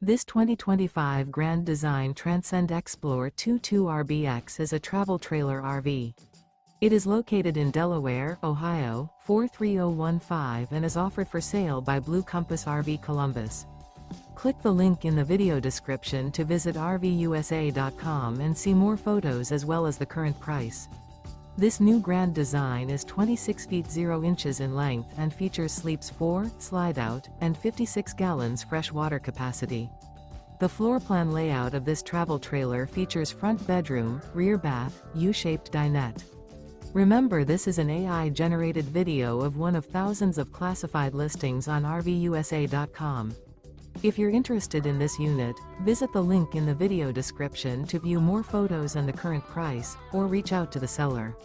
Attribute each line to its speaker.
Speaker 1: This 2025 Grand Design Transcend Xplor 22RBX is a travel trailer RV. It is located in Delaware, Ohio, 43015 and is offered for sale by Blue Compass RV Columbus. Click the link in the video description to visit RVUSA.com and see more photos as well as the current price. This new Grand Design is 26 feet 0 inches in length and features sleeps 4, Slideout, and 56 gallons fresh water capacity. The floor plan layout of this travel trailer features front bedroom, rear bath, U-shaped dinette. Remember, this is an AI-generated video of one of thousands of classified listings on RVUSA.com. If you're interested in this unit, visit the link in the video description to view more photos and the current price, or reach out to the seller.